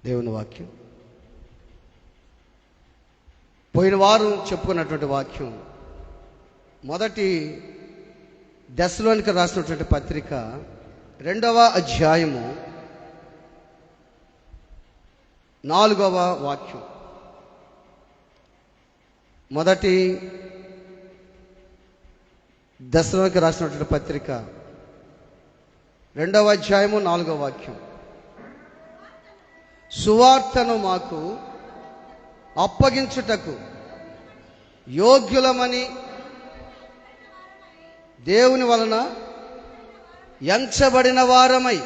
దేవుని వాక్యం పోయిన వారం చెప్పుకున్నటువంటి వాక్యం మొదటి దశలోనికి రాసినటువంటి పత్రిక 2వ అధ్యాయము 4వ వాక్యం. మొదటి దశలోనికి రాసినటువంటి పత్రిక 2వ అధ్యాయము 4వ వాక్యం. సువార్తను మాకు అప్పగించుటకు యోగ్యులమని దేవుని వలన ఎంచబడిన వారమై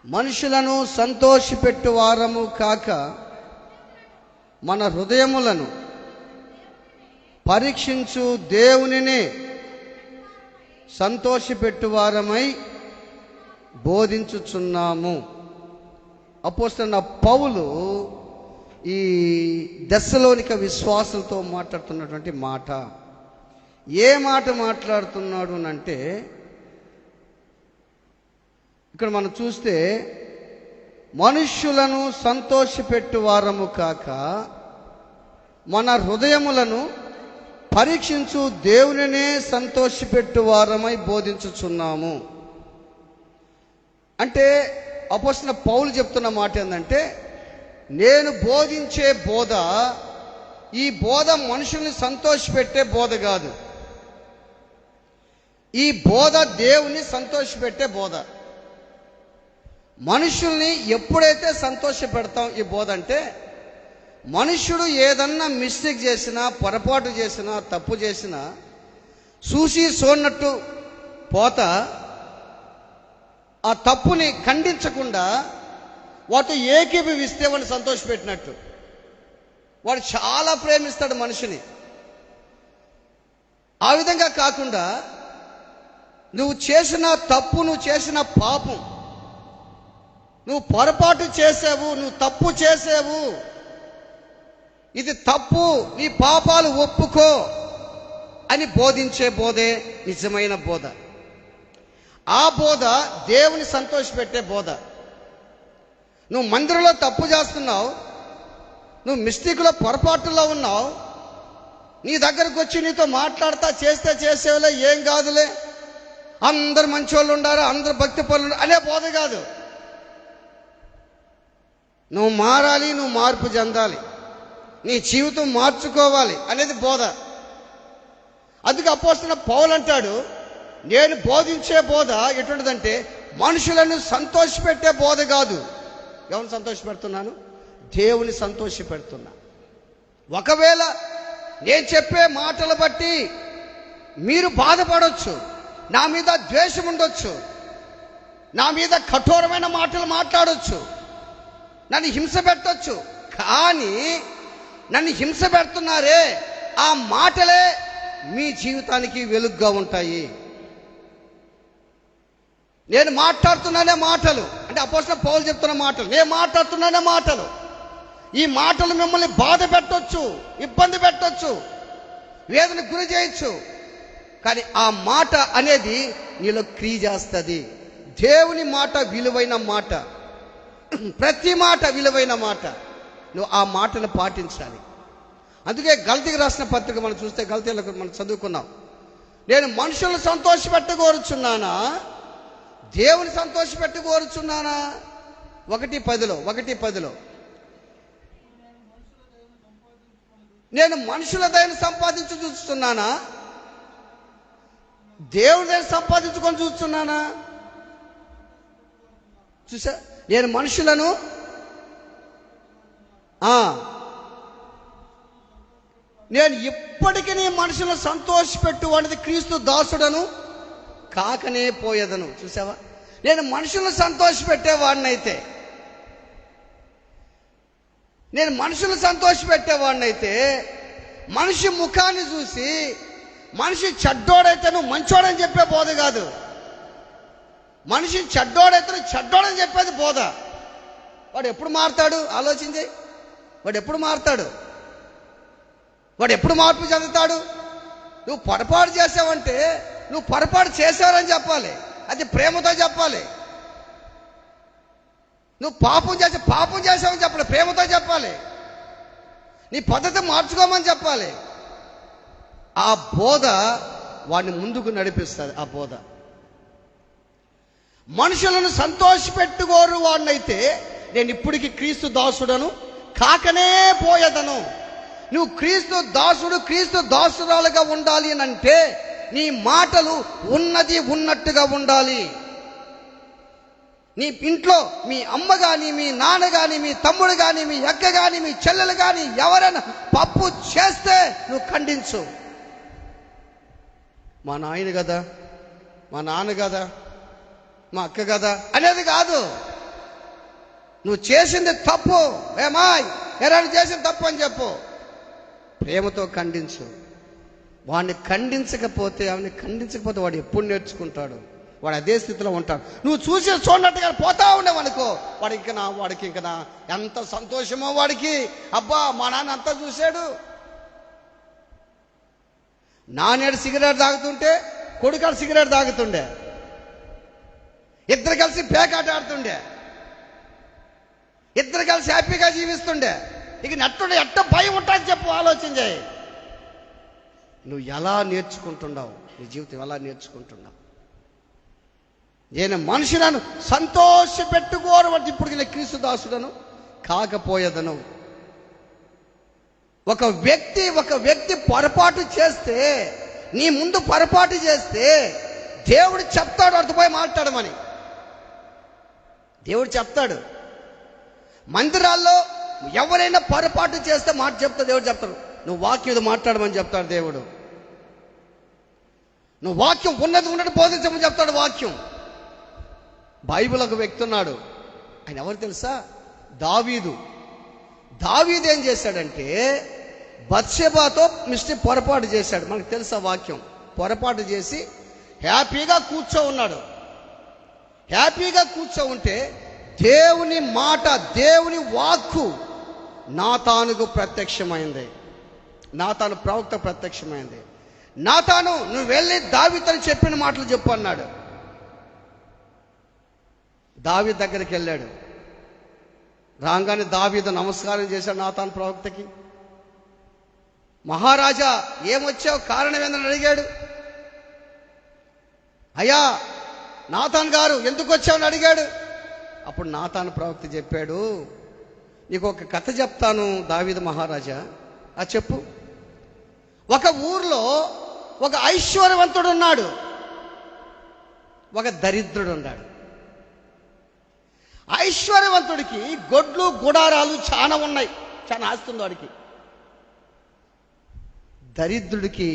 మనుషులను సంతోషపెట్టు వారము కాక మన హృదయములను పరీక్షించు దేవునినే సంతోషపెట్టు వారమై బోధించుచున్నాము. అపోస్తలుడైన పౌలు ఈ దశలోనిక విశ్వాసులతో మాట్లాడుతున్నటువంటి మాట. ఏ మాట మాట్లాడుతున్నాడు అంటే, ఇక్కడ మనం చూస్తే మనుష్యులను సంతోషపెట్టు వారము కాక మన హృదయములను పరీక్షించు దేవునినే సంతోషపెట్టు వారమై బోధించుచున్నాము. అంటే అపోస్తలుడైన పౌలు చెప్తున్న మాట ఏంటంటే, నేను బోధించే బోధ, ఈ బోధ మనుషుల్ని సంతోషపెట్టే బోధ కాదు. ఈ బోధ దేవుని సంతోషపెట్టే బోధ. మనుషుల్ని ఎప్పుడైతే సంతోషపెడతాం ఈ బోధ అంటే, మనుష్యుడు ఏదన్నా మిస్టేక్ చేసినా, పొరపాటు చేసినా, తప్పు చేసినా చూసి చూడనట్టు పోతా ఆ తప్పుని ఖండించకుండా వాటి ఏకీభవిస్తే వాడిని సంతోషపెట్టినట్టు. వాడు చాలా ప్రేమిస్తాడు మనిషిని. ఆ విధంగా కాకుండా నువ్వు చేసిన తప్పు, నువ్వు చేసిన పాపం, నువ్వు పొరపాటు చేసావు, నువ్వు తప్పు చేసావు, ఇది తప్పు, నీ పాపాలు ఒప్పుకో అని బోధించే బోధే నిజమైన బోధ. ఆ బోధ దేవుని సంతోషపెట్టే బోధ. నువ్వు మందిరంలో తప్పు చేస్తున్నావు, నువ్వు మిస్టేక్లో పొరపాటులో ఉన్నావు, నీ దగ్గరకు వచ్చి నీతో మాట్లాడతా చేస్తే చేసేవాళ్ళే, ఏం కాదులే, అందరు మంచోళ్ళు ఉండారు, అందరు భక్తి పనులు అనే బోధ కాదు. నువ్వు మారాలి, నువ్వు మార్పు చెందాలి, నీ జీవితం మార్చుకోవాలి అనేది బోధ. అందుకే అపోస్తలుడైన పౌలు అంటాడు, నేను బోధించే బోధ ఎటువంటిదంటే మనుషులను సంతోషపెట్టే బోధ కాదు. ఎవరిని సంతోషపెడుతున్నాను? దేవుని సంతోషపెడుతున్నా. ఒకవేళ నేను చెప్పే మాటలు బట్టి మీరు బాధపడవచ్చు, నా మీద ద్వేషం ఉండొచ్చు, నా మీద కఠోరమైన మాటలు మాట్లాడవచ్చు, నన్ను హింస పెట్టొచ్చు. కానీ నన్ను హింస పెడుతున్నారే, ఆ మాటలే మీ జీవితానికి వెలుగుగా ఉంటాయి. నేను మాట్లాడుతున్నానే మాటలు అంటే అపోస్తలుడైన పౌలు చెప్తున్న మాటలు, నేను మాట్లాడుతున్నానే మాటలు. ఈ మాటలు మిమ్మల్ని బాధ పెట్టొచ్చు, ఇబ్బంది పెట్టొచ్చు, వేదన గురి చేయొచ్చు. కానీ ఆ మాట అనేది నీలో క్రియ చేస్తుంది. దేవుని మాట విలువైన మాట, ప్రతి మాట విలువైన మాట. నువ్వు ఆ మాటను పాటించాలి. అందుకే గల్తీకి రాసిన పత్రిక మనం చూస్తే, గల్తీలకు మనం చదువుకున్నాం, నేను మనుషులను సంతోషపెట్టగోరుచున్నానా, దేవుని సంతోషపెట్టగోరుచున్నానా? 1:10 నేను మనుషుల దయను సంపాదించు చూస్తున్నానా, దేవుని దయను సంపాదించుకొని చూస్తున్నానా? చూసా, నేను మనుషులను నేను ఇప్పటికీ నీ మనుషులను సంతోషపెట్టు అనేది క్రీస్తు దాసుడను కాకనే పోయేదను. చూసావా, నేను మనుషులను సంతోషపెట్టేవాడినైతే, నేను మనుషులను సంతోషపెట్టేవాడినైతే మనిషి ముఖాన్ని చూసి మనిషి చెడ్డోడైతే నువ్వు మంచోడని చెప్పే బోధ కాదు. మనిషి చెడ్డోడైతే నువ్వు చెడ్డోడని చెప్పేది బోధ. వాడు ఎప్పుడు మారుతాడు? ఆలోచించి, వాడు ఎప్పుడు మారుతాడు? వాడు ఎప్పుడు మార్పు చెందుతాడు? నువ్వు పొరపాటు చేసావంటే నువ్వు పొరపాటు చేశావని చెప్పాలి, అది ప్రేమతో చెప్పాలి. నువ్వు పాపం చేసావని చెప్పాలి, ప్రేమతో చెప్పాలి, నీ పద్ధతి మార్చుకోమని చెప్పాలి. ఆ బోధ వాడిని ముందుకు నడిపిస్తుంది. ఆ బోధ మనుషులను సంతోషపెట్టుకోరు వాడినైతే నేను ఇప్పటికి క్రీస్తు దాసుడను కాకనే పోయేదను. నువ్వు క్రీస్తు దాసుడు, క్రీస్తు దాసురాలుగా ఉండాలి అని అంటే నీ మాటలు ఉన్నది ఉన్నట్టుగా ఉండాలి. నీ ఇంట్లో మీ అమ్మ కానీ, మీ నాన్న కానీ, మీ తమ్ముడు కానీ, మీ అక్క కానీ, మీ చెల్లెలు కానీ ఎవరైనా పప్పు చేస్తే నువ్వు ఖండించు. మా నాయన కదా, మా నాన్న కదా, మా అక్క కదా అనేది కాదు. నువ్వు చేసింది తప్పు, ఎవరైనా చేసింది తప్పు అని చెప్పు, ప్రేమతో ఖండించు. వాడిని ఖండించకపోతే వాడు ఎప్పుడు నేర్చుకుంటాడు? వాడు అదే స్థితిలో ఉంటాడు. నువ్వు చూడనట్టుగా పోతా ఉండేవనుకో, వాడికి ఇంకా ఎంత సంతోషమో వాడికి. అబ్బా మా నాన్న అంతా చూశాడు. నానేడు సిగరెట్ తాగుతుంటే కొడుకాడు సిగరెట్ తాగుతుండే, ఇద్దరు కలిసి పేకాట ఆడుతుండే, ఇద్దరు కలిసి హ్యాపీగా జీవిస్తుండే. ఇక నట్టుడు ఎట్ట భయం ఉంటుంది చెప్పు, ఆలోచన చేయి. నువ్వు ఎలా నేర్చుకుంటున్నావు? నీ జీవితం ఎలా నేర్చుకుంటున్నావు? నేను మనుషులను సంతోష పెట్టుకోరు అంటే ఇప్పుడు నేను క్రీస్తు దాసుడను కాకపోయేదను. ఒక వ్యక్తి పొరపాటు చేస్తే, నీ ముందు పొరపాటు చేస్తే దేవుడు చెప్తాడు, వాడితో పోయి మాట్లాడమని. దేవుడు చెప్తాడు. మందిరాల్లో ఎవరైనా పొరపాటు చేస్తే మాట చెప్తా దేవుడు చెప్తాడు, నువ్వు వాక్యం మాట్లాడమని చెప్తాడు దేవుడు. నువ్వు వాక్యం ఉన్నట్టు బోధించమని చెప్తాడు వాక్యం. బైబిల్ ఒక వ్యక్తి ఉన్నాడు, ఆయన ఎవరు తెలుసా? దావీదు ఏం చేశాడంటే బత్షెబాతో పొరపాటు చేశాడు. మనకు తెలుసా వాక్యం. పొరపాటు చేసి హ్యాపీగా ఉన్నాడు. హ్యాపీగా ఉంటే దేవుని మాట, దేవుని వాక్కు నాతానుకు ప్రత్యక్షమైంది. నాతాను ప్రవక్త ప్రత్యక్షమైంది. నాతాను నువ్వు వెళ్ళి దావీదుని చెప్పిన మాటలు చెప్పు అన్నాడు. దావీదు దగ్గరికి వెళ్ళాడు. రాగానే దావీదు నమస్కారం చేశాడు నాతాను ప్రవక్తకి. మహారాజా ఏమొచ్చావు, కారణం ఏందని అడిగాడు. అయ్యా నాతాన్ గారు ఎందుకు వచ్చావని అడిగాడు. అప్పుడు నాతాను ప్రవక్త చెప్పాడు, నీకు ఒక కథ చెప్తాను దావీదు మహారాజా. చెప్పు. ఒక ఊర్లో ఒక ఐశ్వర్యవంతుడు ఉన్నాడు, ఒక దరిద్రుడు ఉన్నాడు. ఐశ్వర్యవంతుడికి గొడ్లు గుడారాలు చాలా ఉన్నాయి, చాలా ఆస్తుంది వాడికి. దరిద్రుడికి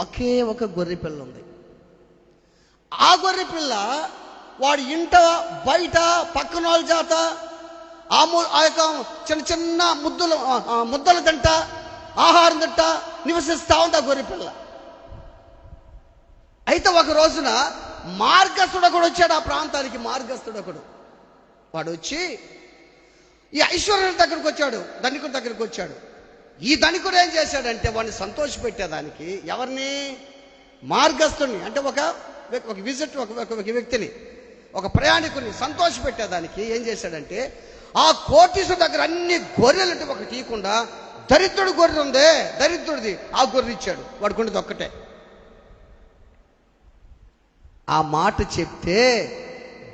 ఒకే ఒక గొర్రె పిల్ల ఉంది. ఆ గొర్రె పిల్ల వాడి ఇంట బయట పక్కన వాళ్ళ చేత ఆ యొక్క చిన్న చిన్న ముద్దలు తింట, ఆహారం తింట నివసిస్తా ఉంది ఆ గొర్రె పిల్ల. అయితే ఒక రోజున మార్గస్థుడు ఒకడు వచ్చాడు ఆ ప్రాంతానికి. మార్గస్థుడు ఒకడు వాడు వచ్చి ఈ ఐశ్వర్యుడి దగ్గరకు వచ్చాడు, ధనికుడి దగ్గరకు వచ్చాడు. ఈ ధనికుడు ఏం చేశాడంటే వాడిని సంతోషపెట్టేదానికి, ఎవరిని? మార్గస్థుడిని, అంటే ఒక వ్యక్తిని, ఒక ప్రయాణికుని సంతోషపెట్టేదానికి ఏం చేశాడంటే ఆ కోటీశ్వరుడి దగ్గర అన్ని గొర్రెలంటే ఒక తీయకుండా దరిద్రుడి గొర్రె ఉందే, దరిద్రుడిది ఆ గొర్రె ఇచ్చాడు. వాడికి ఉండేది ఒక్కటే. ఆ మాట చెప్తే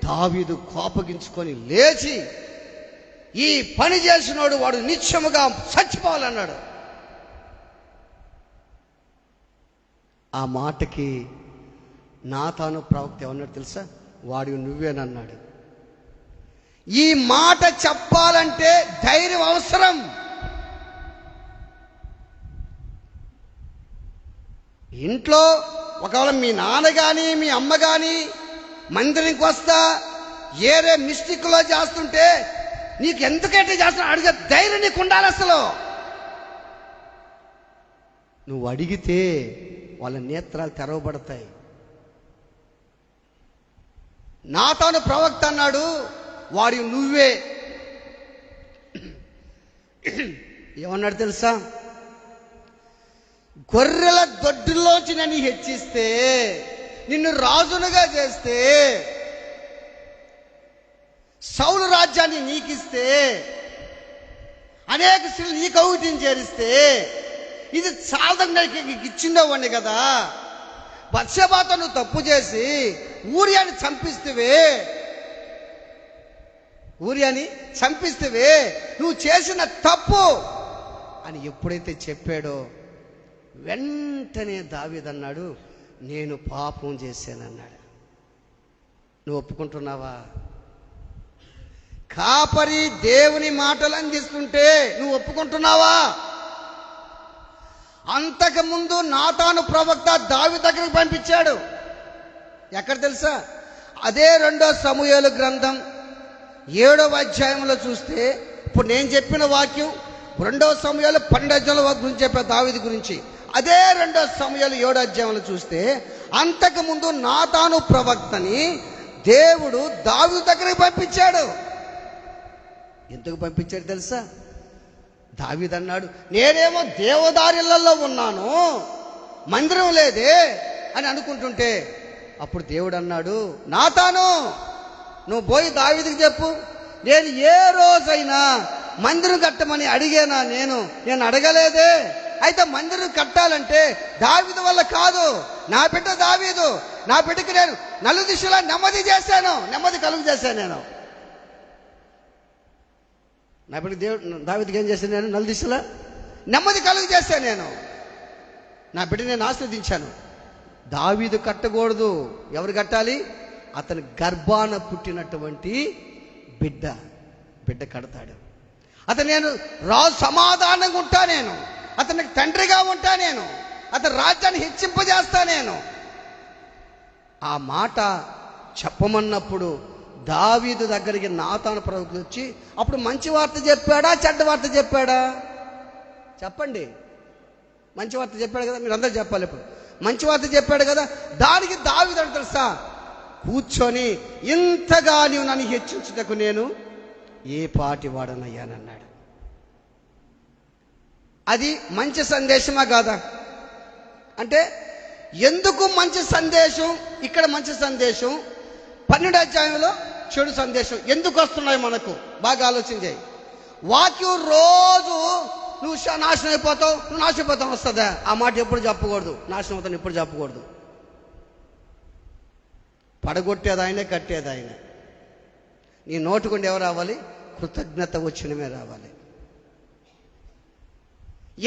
దావీదు కోపగించుకొని లేచి, ఈ పని చేసినోడు వాడు నిత్యముగా చచ్చిపోవాలన్నాడు. ఆ మాటకి నాతాను ప్రవక్త ఏమన్నాడు తెలుసా? వాడు నువ్వేనన్నాడు. ఈ మాట చెప్పాలంటే ధైర్యం అవసరం. ఇంట్లో ఒకవేళ మీ నాన్న కానీ మీ అమ్మ కానీ మందిరానికి వస్తా ఏరే మిస్టేక్లో చేస్తుంటే నీకు ఎందుకంటే చేస్తున్నా అడిగే ధైర్యం నీకు ఉండాలి. అసలు నువ్వు అడిగితే వాళ్ళ నేత్రాలు తెరవబడతాయి. నాతాను ప్రవక్త అన్నాడు, వాడి నువ్వే. ఏమన్నాడు తెలుసా? గొర్రెల దొడ్డులోంచి నన్ను హెచ్చిస్తే, నిన్ను రాజునుగా చేస్తే, సౌలు రాజ్యాన్ని నీకిస్తే, అనేక స్త్రీలు నీ కౌగిటిని చేరిస్తే, ఇది చాలదంగా ఇచ్చిండేవాడిని కదా. బత్షెబాతో నువ్వు తప్పు చేసి ఊరియాని చంపిస్తే నువ్వు చేసిన తప్పు అని ఎప్పుడైతే చెప్పాడో వెంటనే దావీదన్నాడు, నేను పాపం చేశానన్నాడు. నువ్వు ఒప్పుకుంటున్నావా? కాపరి దేవుని మాటలు అందిస్తుంటే నువ్వు ఒప్పుకుంటున్నావా? అంతకుముందు నాతాను ప్రవక్త దావీదు దగ్గరికి పంపించాడు. ఎక్కడ తెలుసా? అదే 2 సమూయేలు గ్రంథం 7వ అధ్యాయంలో చూస్తే, ఇప్పుడు నేను చెప్పిన వాక్యం 2 సమూయేలు 12వ అధ్యాయంలో గురించి చెప్పా దావీదు గురించి. అదే 2 సమూయేలు 7వ అధ్యాయంలో చూస్తే, అంతకుముందు నాతాను ప్రవక్తని దేవుడు దావీదు దగ్గరికి పంపించాడు. ఎందుకు పంపించాడు తెలుసా? దావీదు అన్నాడు, నేనేమో దేవదారులలో ఉన్నాను, మందిరం లేదే అని అనుకుంటుంటే, అప్పుడు దేవుడు అన్నాడు, నాతాను నువ్వు పోయి దావీదుకి చెప్పు, నేను ఏ రోజైనా మందిరం కట్టమని అడిగానా? నేను అడగలేదే. అయితే మందిరం కట్టాలంటే దావీదు వల్ల కాదు, నా బిడ్డ దావీదు, నా బిడ్డకి నేను నలుదిశలా నెమ్మది కలుగు చేశాను. నేను నా బిడ్డ దావీదుకి ఏం చేశాను? నేను నలుదిశలా నెమ్మది కలుగు చేశాను. నేను నా బిడ్డ నేను ఆస్వాదించాను. దావీదు కట్టకూడదు, ఎవరు కట్టాలి? అతని గర్భాన పుట్టినటువంటి బిడ్డ కడతాడు. అతను నేను రాజు సమాధానంగా ఉంటా, నేను అతనికి తండ్రిగా ఉంటా, నేను అతని రాజ్యాన్ని హెచ్చింపజేస్తా. నేను ఆ మాట చెప్పమన్నప్పుడు దావీదు దగ్గరికి నాతాను ప్రవక్త వచ్చి, అప్పుడు మంచి వార్త చెప్పాడా చెడ్డ వార్త చెప్పాడా? చెప్పండి. మంచి వార్త చెప్పాడు కదా, మీరు అందరూ చెప్పాలి. ఇప్పుడు మంచి వార్త చెప్పాడు కదా, దానికి దావీదు అంటే తెలుసా, కూర్చొని ఇంతగా నీవు నన్ను హెచ్చించుటకు నేను ఏ పాటి వాడనయ్యానన్నాడు. అది మంచి సందేశమా కాదా? అంటే ఎందుకు మంచి సందేశం, ఇక్కడ మంచి సందేశం, 12వ అధ్యాయంలో చెడు సందేశం ఎందుకు వస్తున్నాయి మనకు? బాగా ఆలోచించాయి. వాక్యం రోజు నువ్వు నాశనం అయిపోతావు వస్తుందా? ఆ మాట ఎప్పుడు చెప్పకూడదు. నాశనం అవుతాను ఎప్పుడు చెప్పకూడదు. పడగొట్టేది ఆయనే, కట్టేది ఆయనే. నీ నోటుకుండి ఎవరు రావాలి? కృతజ్ఞత వచ్చినమే రావాలి.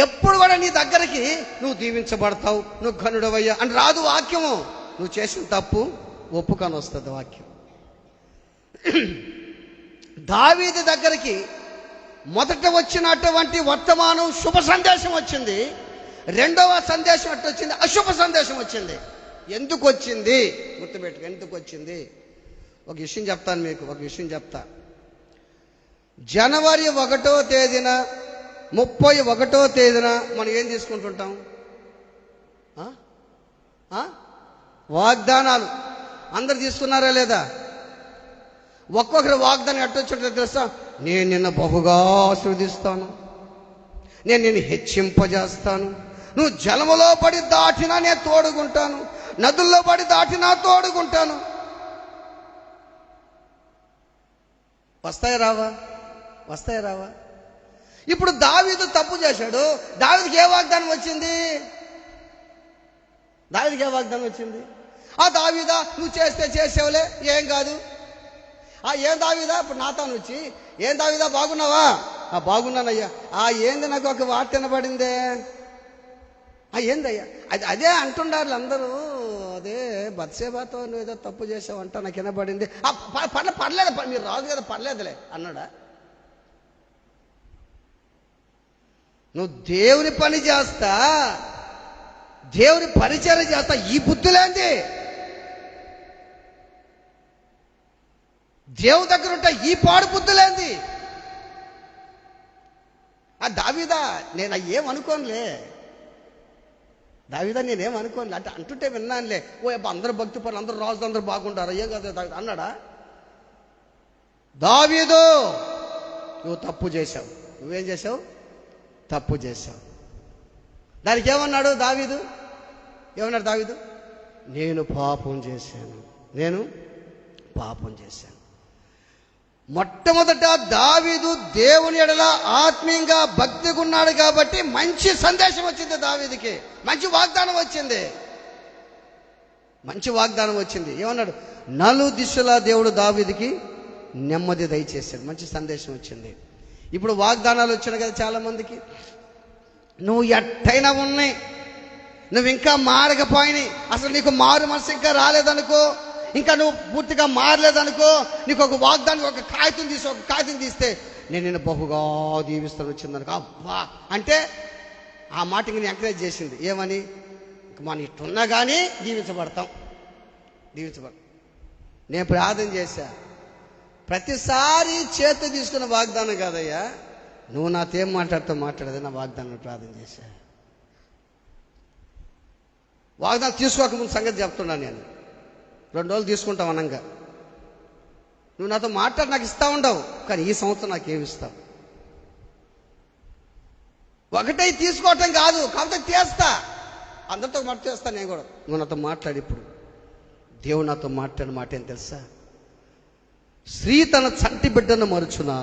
ఎప్పుడు కూడా నీ దగ్గరికి నువ్వు దీవించబడతావు, నువ్వు ఘనుడవయ్యా అని రాదు వాక్యము. నువ్వు చేసిన తప్పు ఒప్పుకొని వస్తుంది వాక్యం. దావీదు దగ్గరికి మొదట వచ్చినటువంటి వర్తమానం శుభ సందేశం వచ్చింది. రెండవ సందేశం ఎట్టు వచ్చింది? అశుభ సందేశం వచ్చింది. ఎందుకు వచ్చింది? గుర్తుపెట్టుకు, ఎందుకు వచ్చింది? ఒక విషయం చెప్తాను మీకు, ఒక విషయం చెప్తా. జనవరి 1వ తేదీన 31వ తేదీన మనం ఏం తీసుకుంటుంటాం? వాగ్దానాలు. అందరు తీసుకున్నారా లేదా? ఒక్కొక్కరు వాగ్దానం ఎట్టొచ్చుంటో తెలుసా? నేను నిన్ను బహుగా ఆశీర్వదిస్తాను, నేను నిన్ను హెచ్చింపజేస్తాను, నువ్వు జలములో పడి దాటినా నేను తోడుకుంటాను, నదుల్లో పడి దాటినా తోడుకుంటాను. వస్తాయి రావా? ఇప్పుడు దావీదు తప్పు చేశాడు. దావీదుకి ఏ వాగ్దానం వచ్చింది? ఆ దావీదా, నువ్వు చేస్తే చేసేవులే, ఏం కాదు. ఏం దావీదా? ఇప్పుడు నాతాను వచ్చి, ఏం దావీదా బాగున్నావా? బాగున్నానయ్యా. ఏంది నాకు ఒక వార్త వినబడిందే. ఏందయ్యా? అదే అంటుండారు అందరూ, అదే బత్షెబాతో నువ్వు ఏదో తప్పు చేసావంట నాకు వినబడింది. పర్లేదు, మీరు రాదు కదా, పర్లేదులే అన్నాడా? నువ్వు దేవుని పని చేస్తా, దేవుని పరిచయం చేస్తా, ఈ బుద్ధులేంది? దేవుని దగ్గర ఉంటా ఈ పాడు బుద్ధులేంది? దావీదా, నేను ఏమనుకోనులే, అంటే అంటుంటే విన్నానులే. అందరూ భక్తి పనులు, అందరూ రాజులు అందరూ బాగుంటారు, ఏం కాదు అన్నాడా? దావీదు, నువ్వు తప్పు చేశావు. నువ్వేం చేశావు? తప్పు చేశావు. దానికి ఏమన్నాడు దావీదు? నేను పాపం చేశాను. మొట్టమొదట దావీదు దేవుని ఎడల ఆత్మీయంగా భక్తిగా ఉన్నాడు కాబట్టి మంచి సందేశం వచ్చింది. దావీదుకి మంచి వాగ్దానం వచ్చింది. మంచి వాగ్దానం వచ్చింది. ఏమన్నాడు? నలు దిశలా దేవుడు దావీదుకి నెమ్మది దయచేశాడు. మంచి సందేశం వచ్చింది. ఇప్పుడు వాగ్దానాలు వచ్చినాయి కదా చాలా మందికి. నువ్వు ఎట్టయినా ఉన్నాయి, నువ్వు ఇంకా మారకపోయినాయి, అసలు నీకు మారు మనసు ఇంకా రాలేదనుకో, ఇంకా నువ్వు పూర్తిగా మారలేదనుకో, నీకు ఒక వాగ్దానం ఒక కాగితం తీస్తే నేను నిన్ను బహుగా దీవిస్తాను వచ్చిందనుకో, అబ్బా అంటే ఆ మాట నేను ఎంకరేజ్ చేసింది. ఏమని? మన ఇట్టున్నా కానీ దీవించబడతాం. నేను ప్రార్థన చేశా. ప్రతిసారి చేతి తీసుకున్న వాగ్దానం కాదయ్యా, నువ్వు నాతో ఏం మాట్లాడేది నా వాగ్దానం ప్రార్థన చేశా. వాగ్దానం తీసుకోకముందు సంగతి చెప్తున్నా నేను. 2 రోజులు తీసుకుంటావు అనంగా, నువ్వు నాతో మాట్లాడి నాకు ఇస్తా ఉండవు, కానీ ఈ సంవత్సరం నాకేమి ఇస్తావు? ఒకటే తీసుకోవటం కాదు, కాకపోతే తీస్తా, అందరితో మాట చేస్తా నేను కూడా. నువ్వు నాతో మాట్లాడి. ఇప్పుడు దేవుడు నాతో మాట్లాడిన మాట ఏం తెలుసా? స్త్రీ తన చంటి బిడ్డను మరుచునా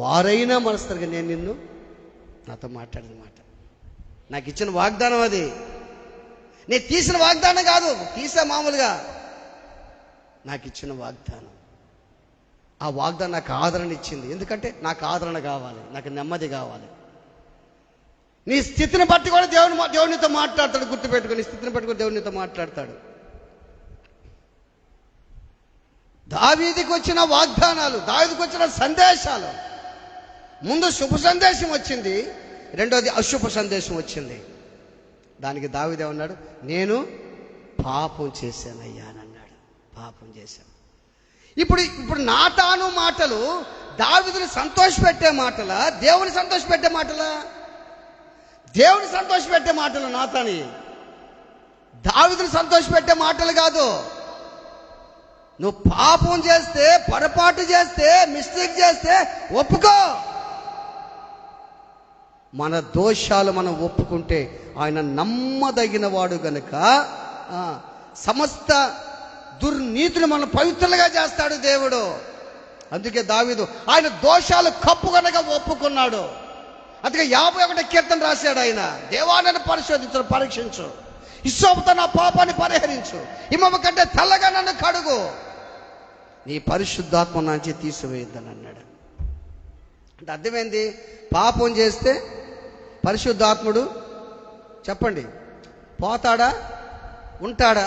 వారైనా మరుస్తారు, కానీ నేను నిన్ను నాతో మాట్లాడిన మాట, నాకు ఇచ్చిన వాగ్దానం అది. నేను తీసిన వాగ్దానం కాదు, తీసా మామూలుగా, నాకు ఇచ్చిన వాగ్దానం. ఆ వాగ్దానం నాకు ఆదరణ ఇచ్చింది. ఎందుకంటే నాకు ఆదరణ కావాలి, నాకు నెమ్మది కావాలి. నీ స్థితిని బట్టి కూడా దేవునితో మాట్లాడతాడు. గుర్తుపెట్టుకో, నీ స్థితిని బట్టి కూడా దేవునితో మాట్లాడతాడు. దావీదుకి వచ్చిన వాగ్దానాలు, దావీదుకి వచ్చిన సందేశాలు, ముందు శుభ సందేశం వచ్చింది, రెండోది అశుభ సందేశం వచ్చింది. దానికి దావీదు ఏమన్నాడు? నేను పాపం చేశానయ్యా అని అన్నాడు. పాపం చేశాను. ఇప్పుడు నాతాను మాటలు దావీదుని సంతోషపెట్టే మాటలా, దేవుని సంతోషపెట్టే మాటలా? దేవుని సంతోషపెట్టే మాటలు నాతాని, దావీదుని సంతోషపెట్టే మాటలు కాదు. నువ్వు పాపం చేస్తే, పొరపాటు చేస్తే, మిస్టేక్ చేస్తే ఒప్పుకో. మన దోషాలు మనం ఒప్పుకుంటే ఆయన నమ్మదగిన వాడు గనుక సమస్త దుర్నీతిని మనం పవిత్రులుగా చేస్తాడు దేవుడు. అందుకే దావీదు ఆయన దోషాలు కప్పు కనుక ఒప్పుకున్నాడు. అందుకే 51 కీర్తన రాశాడు ఆయన. దేవా నన్ను పరిశోధించు, పరీక్షించు, హిస్సోపుతో నా పాపాన్ని పరిహరించు, హిమము కంటే తెల్లగా నన్ను కడుగు, నీ పరిశుద్ధాత్మ నుంచి తీసివేయద్దని అన్నాడు. అంటే అర్థమైంది, పాపం చేస్తే పరిశుద్ధాత్ముడు చెప్పండి పోతాడా ఉంటాడా?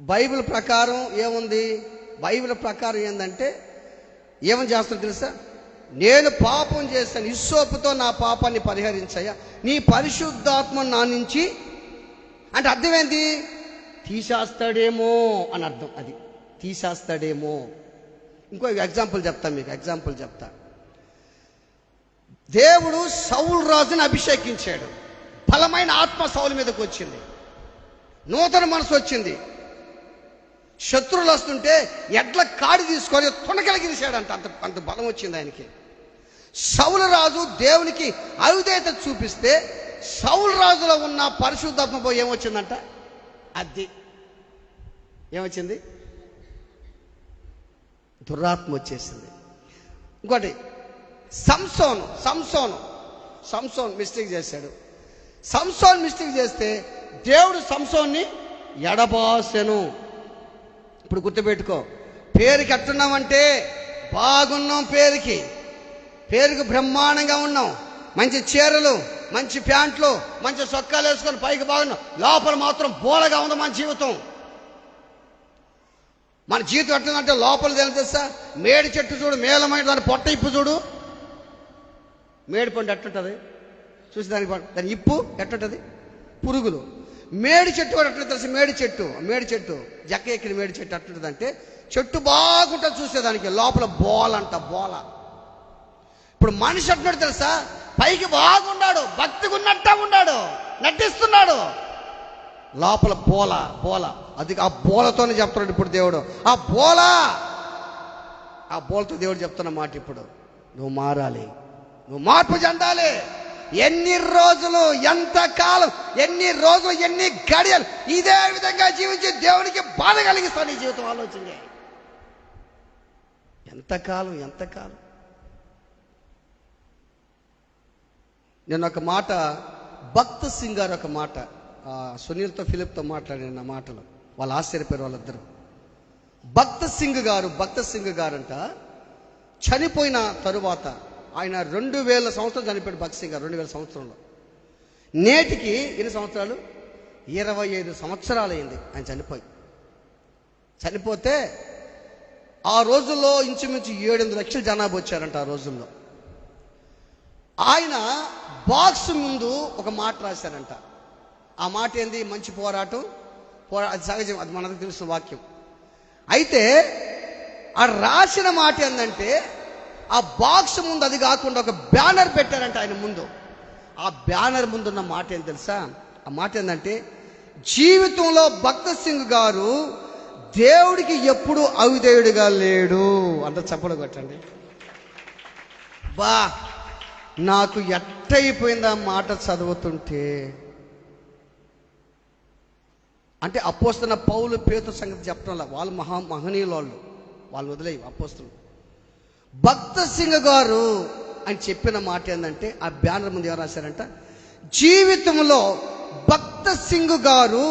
బైబిల్ ప్రకారం ఏముంది? బైబిల్ ప్రకారం ఏంటంటే ఏమని చేస్తాడు తెలుసా? నేను పాపం చేశాను, హిస్సోపుతో నా పాపాన్ని పరిహరించయ్యా, నీ పరిశుద్ధాత్మ నా నుంచి. అంటే అర్థమైంది, తీసేస్తాడేమో అని అర్థం. అది తీసేస్తాడేమో. ఇంకో ఎగ్జాంపుల్ చెప్తా మీకు. దేవుడు సౌలు రాజుని అభిషేకించాడు. బలమైన ఆత్మ సౌలు మీదకి వచ్చింది, నూతన మనసు వచ్చింది. శత్రువులు వస్తుంటే ఎడ్ల కాడి తీసుకొని తునకలిగిరిశాడంట. అంత బలం వచ్చింది ఆయనకి. సౌలు రాజు దేవునికి అవిధేయత చూపిస్తే సౌలు రాజులో ఉన్న పరిశుద్ధాత్మ పోయి ఏమొచ్చిందంట? అది ఏమొచ్చింది? దురాత్మ వచ్చేసింది. ఇంకోటి సంసోన్ మిస్టేక్ చేశాడు. సంసోన్ మిస్టేక్ చేస్తే దేవుడు సంసోన్ని ఎడబాసెను. ఇప్పుడు గుర్తుపెట్టుకో, పేరుకి ఎట్టున్నామంటే బాగున్నాం, పేరుకి బ్రహ్మాండంగా ఉన్నాం, మంచి చీరలు, మంచి ప్యాంట్లు, మంచి సొక్కాలు వేసుకొని పైకి బాగున్నాం, లోపల మాత్రం బోలగా ఉంది మన జీవితం. మన జీవితం ఎట్టుందంటే లోపల తెలుసా? మేడి చెట్టు చూడు, మేలమైన దాని పొట్ట ఇప్పు చూడు, మేడి పండు ఎట్టుంటుంది చూసి, దాని ఇప్పు ఎట్టుంటుంది? పురుగులు. మేడి చెట్టు కూడా ఎట్లా తెలుసు? మేడి చెట్టు జక్క ఎక్కిన మేడి చెట్టు ఎట్టుంటుంది అంటే చెట్టు బాగుంటుంది చూసేదానికి, లోపల బోల. ఇప్పుడు మనిషి ఎట్టున్నాడు తెలుసా? పైకి బాగున్నాడు, భక్తిగా ఉన్నట్టే ఉన్నాడు, నటిస్తున్నాడు, లోపల బోల. అది ఆ బోలతోనే చెప్తున్నాడు ఇప్పుడు దేవుడు. ఆ బోలతో దేవుడు చెప్తున్న మాట ఇప్పుడు, నువ్వు మారాలి, నువ్వు మార్పు చెందాలి, ఎన్ని రోజులు, ఎంత కాలం, ఎన్ని రోజులు, ఎన్ని గడియలు ఇదే విధంగా జీవించి దేవునికి బాధ కలిగిస్తాను ఈ జీవితం. ఆలోచన ఎంతకాలం, ఎంతకాలం. నేను ఒక మాట, భక్త్ సింగ్ గారు ఒక మాట సునీల్తో ఫిలిప్తో మాట్లాడిన మాటలు, వాళ్ళు ఆశ్చర్యపోయారు వాళ్ళిద్దరు. భక్త్ సింగ్ గారు అంట చనిపోయిన తరువాత, ఆయన 2000 సంవత్సరాలు చనిపోయాడు భక్త్ సింగ్ గారు. 2000 సంవత్సరంలో. నేటికి ఎన్ని సంవత్సరాలు? 25 సంవత్సరాలు అయింది ఆయన చనిపోతే ఆ రోజుల్లో ఇంచుమించు 7-8 లక్షల జనాభా వచ్చారంట ఆ రోజుల్లో. ఆయన బాక్స్ ముందు ఒక మాట రాశారంట. ఆ మాట ఏంది? మంచి పోరాటం, అది సహజం, అది మనకు తెలిసిన వాక్యం. అయితే ఆ రాసిన మాట ఏంటంటే, ఆ బాక్స్ ముందు అది కాకుండా ఒక బ్యానర్ పెట్టారంట ఆయన ముందు. ఆ బ్యానర్ ముందున్న మాట ఏం తెలుసా? ఆ మాట ఏంటంటే, జీవితంలో భక్త్ సింగ్ గారు దేవుడికి ఎప్పుడు అవిధేయుడిగా లేడు అంత చప్పలు కొట్టండి. బా, నాకు ఎట్టయిపోయింది ఆ మాట చదువుతుంటే. అంటే అపోస్తలున్న పౌలు, పేతురు సంగతి చెప్పడం, వాళ్ళు మహనీయులు, వాళ్ళు వదిలేయి అపోస్తలు. భక్త్ సింగ్ గారు అని చెప్పిన మాట ఏంటంటే, ఆ బ్యానర్ ముందు ఎవరు రాశారంట, జీవితంలో భక్త్ సింగ్ గారు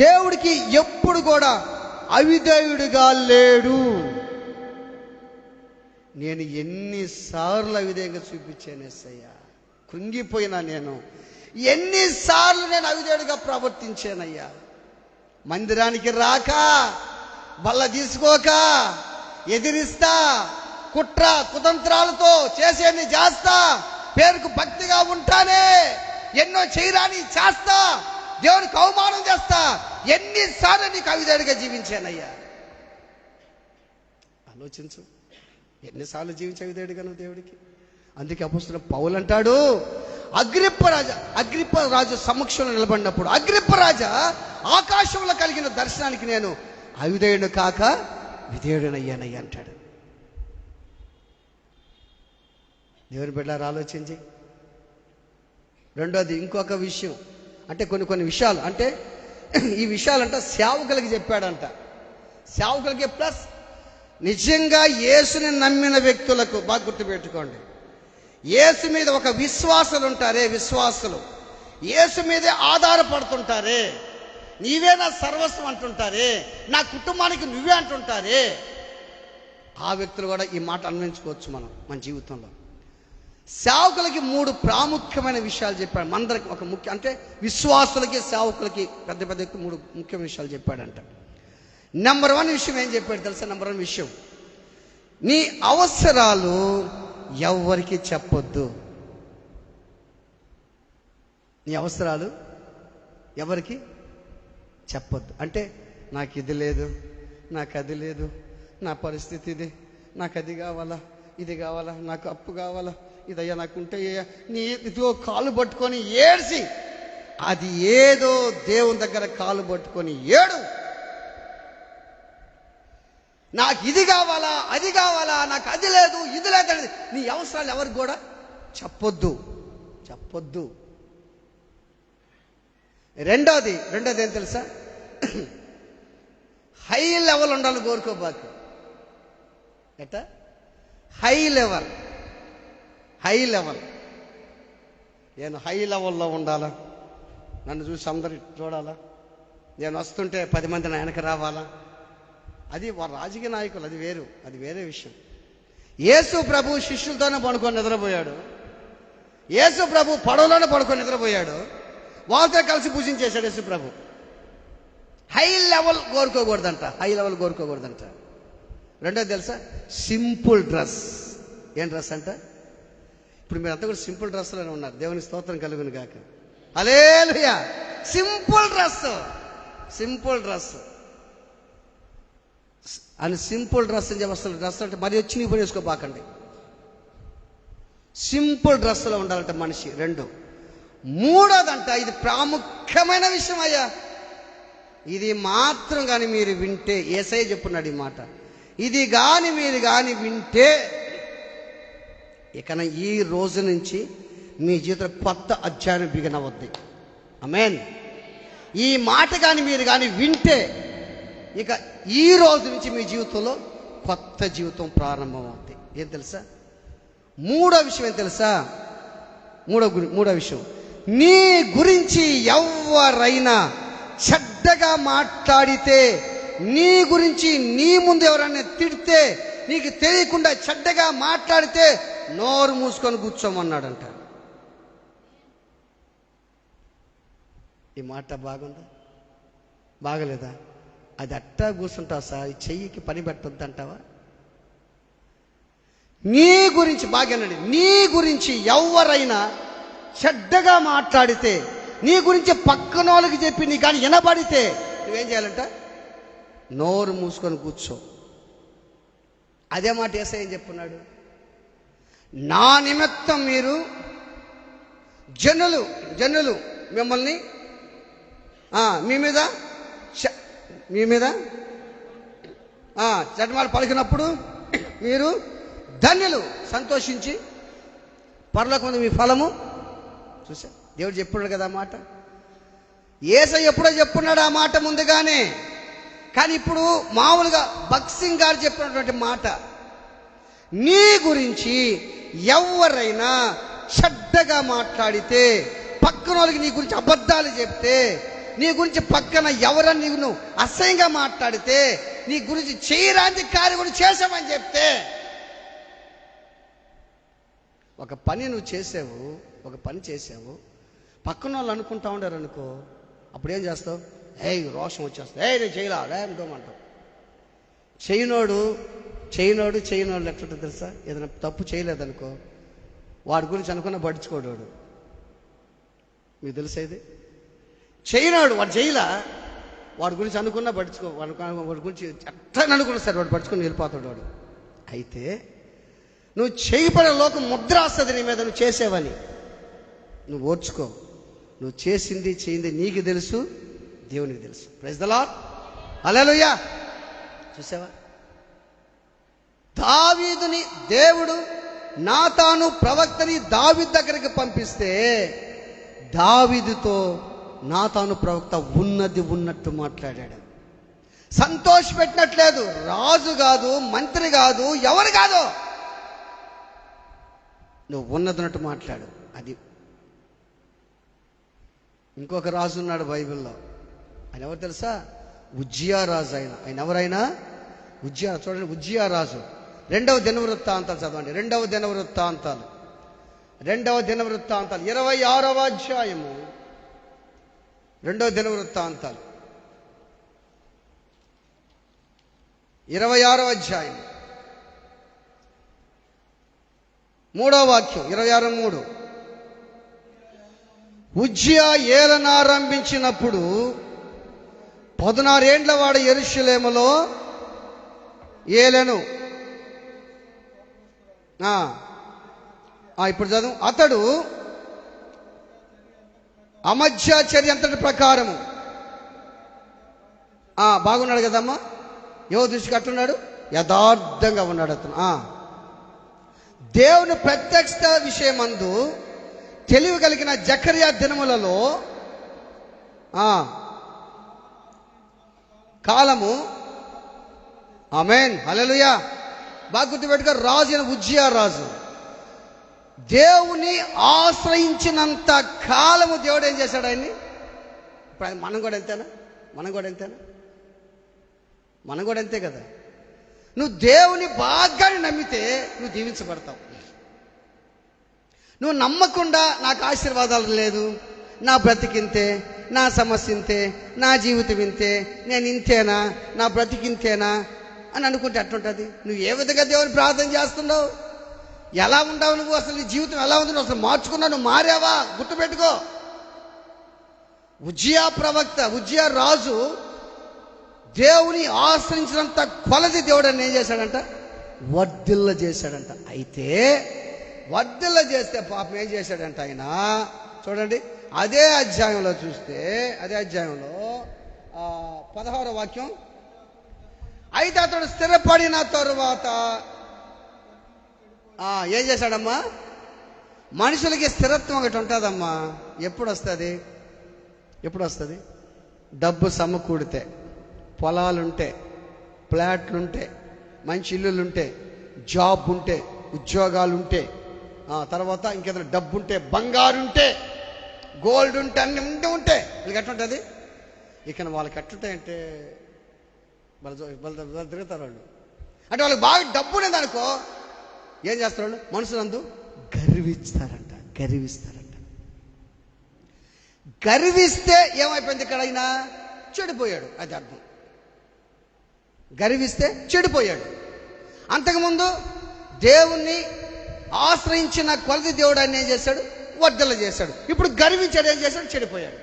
దేవుడికి ఎప్పుడు కూడా అవిధేయుడిగా లేడు. నేను ఎన్నిసార్లు అవిధేయంగా చూపించాను యేసయ్య, కృంగిపోయినా నేను. ఎన్నిసార్లు నేను అవిధేయుడిగా ప్రవర్తించానయ్యా. మందిరానికి రాక, బల్ల తీసుకోక, ఎదిరిస్తా, కుట్ర కుతంత్రాలతో చేసేది చేస్తా, పేరుకు భక్తిగా ఉంటానే, ఎన్నో చేయరాని చేస్తా, దేవునికి అవమానం చేస్తా. ఎన్నిసార్లు నీకు అవిధేయుడిగా జీవించానయ్యా. ఆలోచించు, ఎన్నిసార్లు జీవించే అవిధేయుడిగా నువ్వు దేవుడికి. అందుకే అపోస్తలుడు పౌలు అంటాడు, అగ్రిప్ప రాజు సమక్షంలో నిలబడినప్పుడు, అగ్రిప్ప రాజా, ఆకాశంలో కలిగిన దర్శనానికి నేను అవిధేయుడు కాక విధేయుడనయ్యానయ్యా అంటాడు. దేవుని బిడ్డలారా ఆలోచించి. రెండోది ఇంకొక విషయం, అంటే కొన్ని విషయాలు, అంటే ఈ విషయాలంట సేవకులకి చెప్పాడంట. సేవకులకి ప్లస్ నిజంగా యేసుని నమ్మిన వ్యక్తులకు. బాగా గుర్తుపెట్టుకోండి, యేసు మీద ఒక విశ్వాసులు ఉంటారే, విశ్వాసులు యేసు మీదే ఆధారపడుతుంటారే, నీవే నా సర్వస్వం అంటుంటారే, నా కుటుంబానికి నువ్వే అంటుంటారే, ఆ వ్యక్తులు కూడా ఈ మాట అన్వయించుకోవచ్చు మన జీవితంలో. సేవకులకి 3 ప్రాముఖ్యమైన విషయాలు చెప్పాడు. మనందరికి ఒక ముఖ్య, అంటే విశ్వాసులకి, సేవకులకి పెద్ద 3 ముఖ్యమైన విషయాలు చెప్పాడంట. నెంబర్ 1 విషయం ఏం చెప్పాడు తెలుసా? నెంబర్ 1 విషయం, నీ అవసరాలు ఎవరికి చెప్పొద్దు. నీ అవసరాలు ఎవరికి చెప్పొద్దు. అంటే నాకు ఇది లేదు, నాకు అది లేదు, నా పరిస్థితి ఇది, నాకు అది కావాలా, ఇది కావాలా, నాకు అప్పు కావాలా, ఇదయ్యా నాకుంటే నీ ఇదిగో కాలు పట్టుకొని ఏడ్చి, అది ఏదో దేవుని దగ్గర కాలు పట్టుకొని ఏడు. నాకు ఇది కావాలా, అది కావాలా, నాకు అది లేదు, ఇది లేదనేది నీ అవసరాలు ఎవరికి కూడా చెప్పొద్దు. రెండోది ఏం తెలుసా? హై లెవెల్ ఉండాలి కోరుకోబాకు. ఎట్టా? High level. నేను హై లెవెల్లో ఉండాలా, నన్ను చూసి అందరు చూడాలా, నేను వస్తుంటే 10 మంది నా వెనక రావాలా. అది రాజకీయ నాయకులు, అది వేరే విషయం. యేసు ప్రభు శిష్యులతోనే పడుకొని నిద్రపోయాడు. యేసు ప్రభు పడవలోనే పడుకొని నిద్రపోయాడు. వాళ్ళతో కలిసి పూజించేశాడు యేసు ప్రభు. High level కోరుకోకూడదంట. రెండోది తెలుసా? Simple dress. ఏం డ్రెస్ అంట? ఇప్పుడు మీరంతా కూడా సింపుల్ డ్రెస్లోనే ఉన్నారు. దేవుని స్తోత్రం కలుగును గాక. హల్లెలూయా. సింపుల్ డ్రెస్ అని సింపుల్ డ్రెస్ అని చెప్పి, అసలు డ్రెస్ అంటే మరి వచ్చి నీ పని వేసుకోబాకండి. సింపుల్ డ్రెస్లో ఉండాలంట మనిషి. 2. మూడోదంట, ఇది ప్రాముఖ్యమైన విషయం అయ్యా, ఇది మాత్రం కానీ మీరు వింటే, యేసయ్య చెప్పున్నాడు ఈ మాట, ఇది కానీ మీరు కానీ వింటే, ఇక ఈ రోజు నుంచి మీ జీవితంలో కొత్త అధ్యాయం బిగిన్ అవుద్ది. ఆమేన్. ఈ మాట కానీ మీరు కానీ వింటే ఇక ఈ రోజు నుంచి మీ జీవితంలో కొత్త జీవితం ప్రారంభం అవుతుంది. ఏం తెలుసా? మూడో విషయం ఏం తెలుసా? మూడో విషయం, నీ గురించి ఎవరైనా చెడ్డగా మాట్లాడితే, నీ గురించి నీ ముందు ఎవరైనా తిడితే, నీకు తెలియకుండా చెడ్డగా మాట్లాడితే నోరు మూసుకొని కూర్చోమన్నాడంట. ఈ మాట బాగుందా? బాగలేదా? అది అట్టా కూర్చుంటావు సార్, ఈ చెయ్యికి పని పెట్టొద్దు అంటావా? నీ గురించి బాగానండి, నీ గురించి ఎవరైనా చెడ్డగా మాట్లాడితే, నీ గురించి పక్కన వాళ్ళకి చెప్పి నీ కానీ వినబడితే నువ్వేం చేయాలంట? నోరు మూసుకొని కూర్చో. అదే మాట యేసయ్య ఏం చెప్పున్నాడు? నా నిమిత్తం మీరు జనులు మిమ్మల్ని మీ మీద చెడ్డమాట పలికినప్పుడు మీరు ధన్యులు, సంతోషించి పరలోకమందు మీ ఫలము చూసా. దేవుడు చెప్పున్నాడు కదా ఆ మాట. యేసయ్య ఎప్పుడో చెప్పున్నాడు ఆ మాట ముందుగానే. కానీ ఇప్పుడు మామూలుగా భగత్ సింగ్ గారు చెప్పినటువంటి మాట, నీ గురించి ఎవరైనా చెడ్డగా మాట్లాడితే, పక్కన వాళ్ళకి నీ గురించి అబద్ధాలు చెప్తే, నీ గురించి పక్కన ఎవరన్నా నీకు అసహ్యంగా మాట్లాడితే, నీ గురించి చేయరాని కార్యం కూడా చేసామని చెప్తే, ఒక పని నువ్వు చేసావు, ఒక పని చేసావు, పక్కన వాళ్ళు అనుకుంటా ఉండారు అనుకో, అప్పుడు ఏం చేస్తావు? రోషం వచ్చేస్తావు. నేను చేయలా అనుకోమంటావు. చేయనోడు ఎట్లుంటుంది తెలుసా? ఏదైనా తప్పు చేయలేదనుకో, వాడి గురించి అనుకున్న పడుచుకోడు వాడు. మీకు తెలుసా ఇది? చేయనాడు, వాడు చేయలా, వాడి గురించి అనుకున్నా పడుచుకో, వాడి గురించి ఎట్లా అనుకున్నా సరే వాడు పడుచుకొని వెళ్ళిపోతాడు వాడు. అయితే నువ్వు చేయబడే లోకం ముద్ర వస్తుంది నీ మీద, నువ్వు చేసేవని. నువ్వు ఓర్చుకో. నువ్వు చేసింది చేయింది నీకు తెలుసు, దేవునికి తెలుసు. Praise the lord. హల్లెలూయా. చూసావా? దావీదుని దేవుడు నాతాను ప్రవక్తని దావీదు దగ్గరికి పంపిస్తే, దావీదుతో నాతాను ప్రవక్త ఉన్నట్టు మాట్లాడాడు. సంతోష పెట్టినట్లేదు. రాజు కాదు, మంత్రి కాదు, ఎవరు కాదు, నువ్వు ఉన్నట్టు మాట్లాడు. అది. ఇంకొక రాజు ఉన్నాడు బైబిల్లో. ఆయన ఎవరు తెలుసా? ఉజ్జియా రాజు. ఆయన ఎవరైనా చూడండి, ఉజ్జియా రాజు. 2వ దినవృత్తాంతాలు చదవండి. 2వ దినవృత్తాంతాలు 26వ అధ్యాయము. 2వ దినవృత్తాంతాలు 26వ అధ్యాయం 3వ వాక్యం. 26:3. ఉజ్జియా ఏలనారంభించినప్పుడు 16 ఏండ్ల వాడు యెరూషలేములో ఏలెను. ఇప్పుడు చదువు. అతడు అమధ్య చర్య అంతటి ప్రకారము బాగున్నాడు కదమ్మా. యువ దృష్టికి అట్లున్నాడు, యథార్థంగా ఉన్నాడు అతను. దేవుని ప్రత్యక్ష విషయమందు తెలివి కలిగిన జకర్యా దినములలో కాలము. ఆమేన్. హల్లెలూయా. బాగా గుర్తుపెట్టుకో, రాజు అయిన ఉజ్జియా రాజు దేవుని ఆశ్రయించినంత కాలము దేవుడు ఏం చేశాడు ఆయన్ని? ఇప్పుడు మనం కూడా అంతేనా? మనం కూడా అంతే కదా. నువ్వు దేవుని బాగా నమ్మితే నువ్వు దీవించబడతావు. నువ్వు నమ్మకుండా నాకు ఆశీర్వాదాలు లేదు, నా బ్రతికింతే, నా సమస్య ఇంతే, నా జీవితం ఇంతే, నేను ఇంతేనా, నా బ్రతికింతేనా అని అనుకుంటే ఎట్లుంటుంది? నువ్వు ఏ విధంగా దేవుని ప్రార్థన చేస్తున్నావు? ఎలా ఉంటావు నువ్వు? అసలు నీ జీవితం ఎలా ఉంది? నువ్వు అసలు మార్చుకున్నావు? నువ్వు మారావా? గుర్తుపెట్టుకో. ఉజ్జియా రాజు దేవుని ఆశ్రయించినంత కొలది దేవుడు అని ఏం చేశాడంట? వర్ధిల్ల చేశాడంట. అయితే వర్ధిల్ల చేస్తే పాపం ఏం చేశాడంట ఆయన? చూడండి, అదే అధ్యాయంలో చూస్తే, అదే అధ్యాయంలో 16వ వాక్యం. అయితే అతడు స్థిరపడిన తరువాత ఏం చేశాడమ్మా? మనుషులకి స్థిరత్వం ఒకటి ఉంటుందమ్మా. ఎప్పుడు వస్తుంది? ఎప్పుడు వస్తుంది? డబ్బు సమకూడితే, పొలాలుంటే, ఫ్లాట్లుంటే, మంచి ఇల్లులుంటే, జాబ్ ఉంటే, ఉద్యోగాలు ఉంటే, తర్వాత ఇంకేదైనా డబ్బు ఉంటే, బంగారు ఉంటే, గోల్డ్ ఉంటే, అన్ని ఉంటే వీళ్ళకి ఎట్లుంటుంది? ఇక వాళ్ళకి ఎట్లుంటాయంటే వాళ్ళు తిరుగుతారు వాళ్ళు. అంటే వాళ్ళకి బాగా డబ్బు ఉండేది అనుకో, ఏం చేస్తారు వాళ్ళు? మనుషులందు గర్విస్తారంట. గర్విస్తే ఏమైపోయింది? ఇక్కడ అయినా చెడిపోయాడు. అది అర్థం. గర్విస్తే చెడిపోయాడు. అంతకుముందు దేవుణ్ణి ఆశ్రయించిన కొలది దేవుడు ఆయన ఏం చేశాడు? వర్ధల చేశాడు. ఇప్పుడు గర్వించాడు, ఏం చేశాడు? చెడిపోయాడు.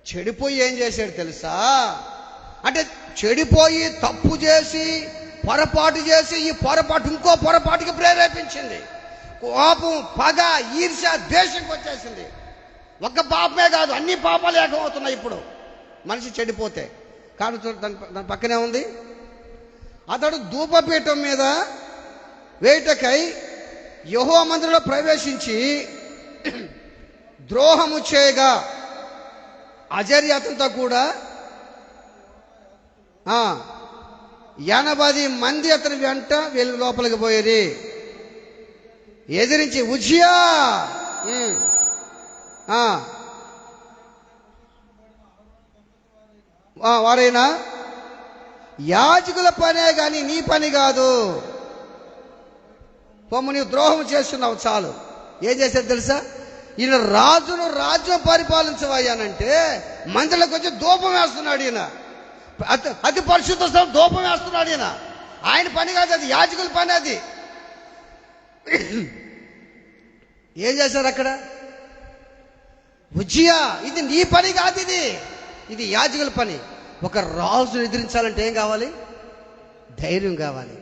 చెడిపోయి ఏం చేశాడు తెలుసా? అంటే చెడిపోయి తప్పు చేసి పొరపాటు చేసి ఈ పొరపాటు ఇంకో పొరపాటుకి ప్రేరేపించింది. కోపం, పగ, ఈర్ష్య, ద్వేషంకి వచ్చేసింది. ఒక్క పాపమే కాదు, అన్ని పాపాలు ఏకమవుతున్నాయి ఇప్పుడు మనిషి చెడిపోతే. కాబట్టి దాని పక్కనే ఉంది, అతడు ధూపపీఠం మీద వేటకై యెహోవా మందిరంలో ప్రవేశించి ద్రోహము చేయగా అజర్య అతనితో కూడా 80 మంది అతని వెంట వీళ్ళు లోపలికి పోయేది. ఎదిరించి ఉజ్జియా వారైనా యాజకుల పనే కానీ నీ పని కాదు. పొమ్ము, నీవు ద్రోహం చేస్తున్నావు చాలు. ఏం చేశారు తెలుసా? ఈయన రాజును రాజ్యం పరిపాలించవయ్యానంటే మందిలోకి వచ్చి ధూపం వేస్తున్నాడు. ఈయన అతి పరిశుద్ధ స్థలం ధూపం వేస్తున్నాడు. ఈయన ఆయన పని కాదు, అది యాజకుల పని. అది ఏం చేశారు అక్కడ? ఉజ్జియా, ఇది నీ పని కాదు, ఇది యాజకుల పని. ఒక రాజును ఎదిరించాలంటే ఏం కావాలి? ధైర్యం కావాలి.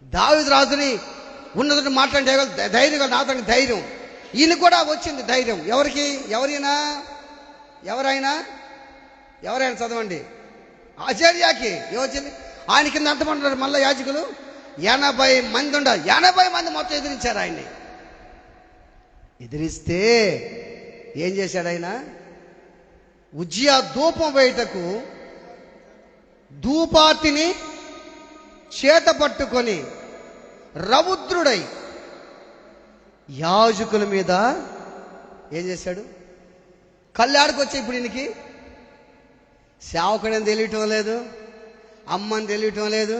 దావీదు రాజుని ఉన్నదని మాట్లాడే ధైర్యం, నాతనికి ధైర్యం. ఈయన కూడా వచ్చింది ధైర్యం. ఎవరికి? ఎవరైనా చదవండి. ఆచార్యకి ఏమొచ్చింది? ఆయన కింద ఎంతమంది ఉన్నారు మళ్ళీ యాజకులు? 80 మంది ఉండాలి. 80 మంది మొత్తం ఎదిరించారు ఆయన్ని. ఎదిరిస్తే ఏం చేశాడు ఆయన? ఉజ్జియా ధూపం వేయుటకు ధూపార్తిని చేత పట్టుకొని రౌద్రుడై యాజకుల మీద ఏం చేశాడు? కళ్ళాడికొచ్చి ఇప్పుడు ఈయనకి సేవకుడని తెలియటం లేదు, అమ్మని తెలియటం లేదు,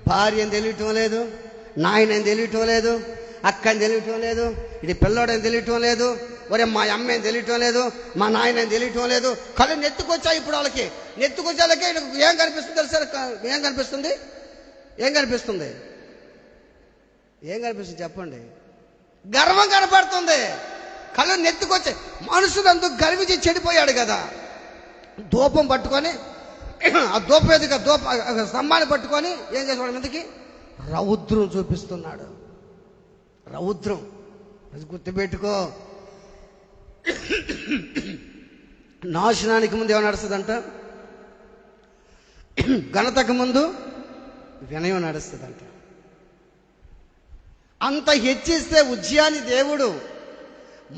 భార్యని తెలియటం లేదు, నాయనని తెలియటం లేదు, అక్కని తెలియటం లేదు, ఇది పిల్లోడని తెలియటం లేదు, ఒరే మా అమ్మని తెలియటం లేదు, మా నాయనని తెలియటం లేదు. కళ్ళు నెత్తుకొచ్చాయి ఇప్పుడు వాళ్ళకి. నెత్తుకొచ్చాలకి ఏం కనిపిస్తుంది తెలుసా? ఏం కనిపిస్తుంది? చెప్పండి. గర్వం కనపడుతుంది. కళ్ళు నెత్తుకొచ్చాయి. మనుషులందుకు గర్వించి చెడిపోయాడు కదా. ధూపం పట్టుకొని ఆ ధూపం ఎదుక స్తంభాన్ని పట్టుకొని ఏం చేసేవాడు? మీదకి రౌద్రం చూపిస్తున్నాడు. రౌద్రం గుర్తుపెట్టుకో. నాశనానికి ముందు ఏమో నడుస్తుందంట? ఘనతకు ముందు వినయం నడుస్తుందంట. అంత హెచ్చిస్తే ఉజ్జియాని దేవుడు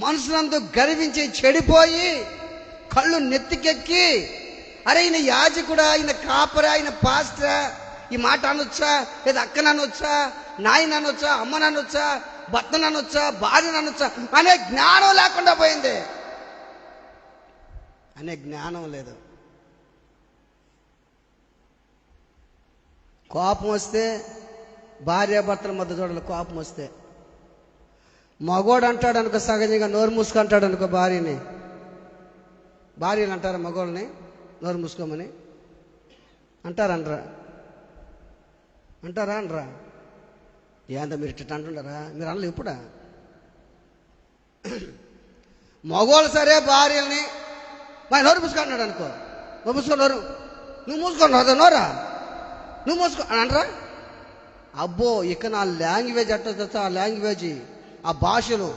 మనుషులందరూ గర్వించి చెడిపోయి కళ్ళు నెత్తికెక్కి, అరే ఈయన యాజకుడా, ఈయన కాపరా, ఈయన పాస్టరా, ఈ మాట అనొచ్చా, లేదా అక్క నన్నొచ్చా, నాయన అనొచ్చా, అమ్మ నన్నొచ్చా, భర్త నన్నొచ్చా, భార్య నన్నొచ్చా అనే జ్ఞానం లేకుండా పోయింది. అనే జ్ఞానం లేదు. కోపం వస్తే భార్యాభర్తల మధ్య చూడాలి. కోపం వస్తే మగోడు అంటాడు అనుకో, సహజంగా నోరు మూసుకుంటాడు అనుకో భార్యని. భార్యలు అంటారా మగోళ్ళని నోరు మూసుకోమని? అంటారా అనరా? ఏందా మీరు ఇట్ట అంటుంటారా? మీరు అనలే ఇప్పుడా? మగోళ్ళు సరే భార్యల్ని మా నోరు మూసుకుంటున్నాడు అనుకో, నువ్వు మూసుకో నోరు, నువ్వు మూసుకున్నావు నోరా, నువ్వు మూసుకో అని అనరా? అబ్బో, ఇక నా లాంగ్వేజ్ అట్ట తెచ్చా. ఆ లాంగ్వేజ్, ఆ భాషలు,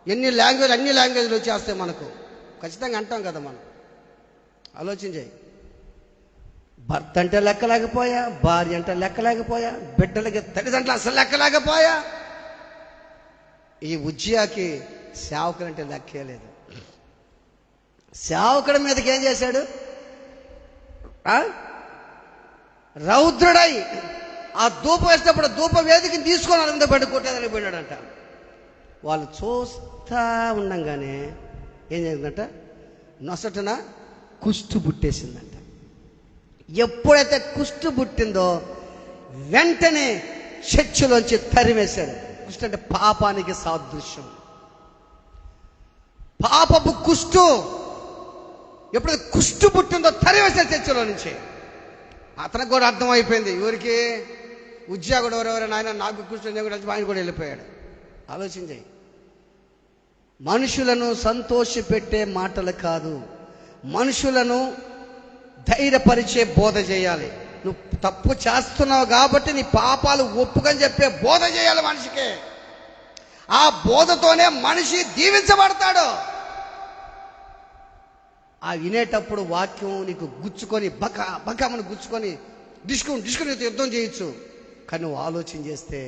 అన్ని లాంగ్వేజ్లు వచ్చేస్తాయి మనకు. ఖచ్చితంగా అంటాం కదా మనం. ఆలోచించాయి. భర్త అంటే లెక్కలేకపోయా, భార్య అంటే లెక్కలేకపోయా, బిడ్డలకి తల్లిదండ్రులు అసలు లెక్కలేకపోయా. ఈ ఉజ్జియాకి సేవకులంటే లెక్కే లేదు. సేవకుడి మీదకి ఏం చేశాడు? రౌద్రుడై ఆ ధూపం వేసినప్పుడు ధూప వేదికని తీసుకొని వాళ్ళ మీద పడి కొట్టేదని పోయినాడంట. వాళ్ళు చూస్తా ఉండంగానే ఏం జరిగిందంట? నొసటన కుష్టు పుట్టేసిందంట. ఎప్పుడైతే కుష్టు పుట్టిందో వెంటనే చర్చిలోంచి తరిమేశాడు. కుష్టు అంటే పాపానికి సాదృశ్యం. పాపపు కుష్టు ఎప్పుడైతే కుష్టు పుట్టిందో తరిమేశాడు చర్చిలో నుంచి. అతనికి కూడా అర్థమైపోయింది. ఎవరికి? ఉజ్జియా కూడా ఎవరెవరైనా ఆయన నాకు కుష్టు కూడా ఆయన కూడా వెళ్ళిపోయాడు. ఆలోచించాయి. మనుషులను సంతోషపెట్టే మాటలు కాదు, మనుషులను ధైర్యపరిచే బోధ చేయాలి. నువ్వు తప్పు చేస్తున్నావు కాబట్టి నీ పాపాలు ఒప్పుకొని చెప్పే బోధ చేయాలి మనిషికి. ఆ బోధతోనే మనిషి దీవించబడతాడు. ఆ వినేటప్పుడు వాక్యం నీకు గుచ్చుకొని బకమని గుచ్చుకొని డిస్కుని యుద్ధం చేయొచ్చు. కానీ నువ్వు ఆలోచన చేస్తే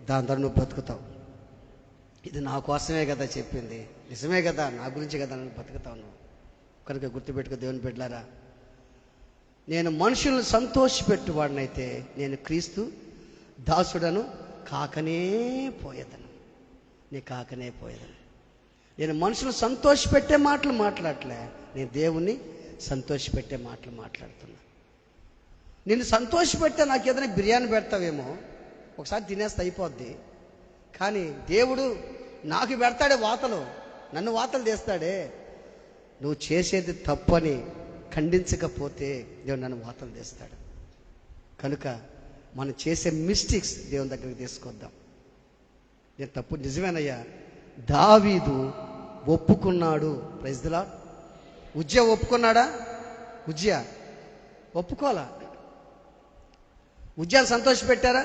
దాని ద్వారా నువ్వు బ్రతుకుతావు. ఇది నా కోసమే కదా చెప్పింది, నిజమే కదా, నా గురించి కదా నన్ను బతుకుతావు నువ్వు. కనుక గుర్తుపెట్టుకో దేవుని బిడ్డలారా, నేను మనుషులను సంతోషపెట్టువాడినైతే నేను క్రీస్తు దాసుడను కాకనే పోయేదను. నేను మనుషులను సంతోషపెట్టే మాటలు మాట్లాడలే, నేను దేవుణ్ణి సంతోషపెట్టే మాటలు మాట్లాడుతున్నా. నిన్ను సంతోషపెట్టే నాకు ఏదైనా బిర్యానీ పెడతావేమో, ఒకసారి తినేస్తే అయిపోద్ది. కానీ దేవుడు నాకు పెడతాడే వాతలు, నన్ను వాతలు తీస్తాడే. నువ్వు చేసేది తప్పని ఖండించకపోతే దేవుడు నన్ను వాతలు తీస్తాడు. కనుక మనం చేసే మిస్టేక్స్ దేవుని దగ్గరికి తీసుకొద్దాం. నేను తప్పు నిజమేనయ్యా. దావీదు ఒప్పుకున్నాడు. Praise the lord. ఉజ్జియా ఒప్పుకున్నాడా? ఉజ్జియా ఒప్పుకోలా. ఉజ్జియాను సంతోషపెట్టారా?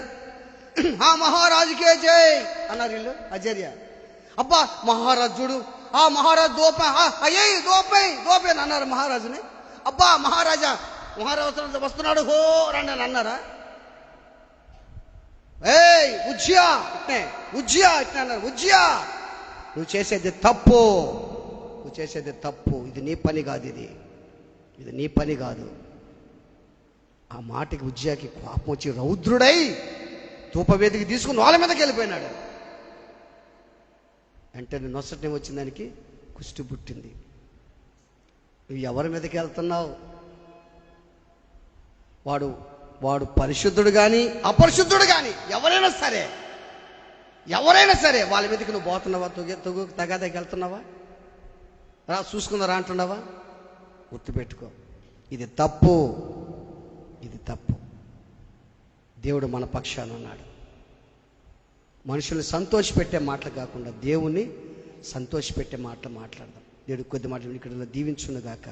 ఆ మహారాజుకే జై అన్నారు వీళ్ళు. అజర్య అబ్బా మహారాజు చూడు, ఆ మహారాజు దోపే అన్నారు మహారాజుని. అబ్బా మహారాజు వస్తున్నాడు హో రండి అని అన్నారా? ఉజ్జియా ఇట్నే అన్నారు. ఉజ్జియా నువ్వు చేసేది తప్పు, ఇది నీ పని కాదు, ఇది నీ పని కాదు. ఆ మాటకి ఉజ్జియాకి కోపం వచ్చి రౌద్రుడై ధూపవేదికి తీసుకుని వాళ్ళ మీదకి వెళ్ళిపోయినాడు. వెంటనే నొసటం వచ్చిన దానికి కుష్టి పుట్టింది. నువ్వు ఎవరి మీదకి వెళ్తున్నావు? వాడు పరిశుద్ధుడు కానీ అపరిశుద్ధుడు కానీ ఎవరైనా సరే వాళ్ళ మీదకి నువ్వు పోతున్నావా? తగాదాకి వెళ్తున్నావా? చూసుకుందారా అంటున్నావా? గుర్తుపెట్టుకో, ఇది తప్పు. దేవుడు మన పక్షాన ఉన్నాడు. మనుషుల్ని సంతోషపెట్టే మాటలు కాకుండా దేవుణ్ణి సంతోషపెట్టే మాటలు మాట్లాడదాం. దేవుడు కొద్ది మాటలు ఇక్కడ దీవించునుగాక.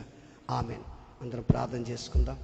ఆమేన్. అందరం ప్రార్థన చేసుకుందాం.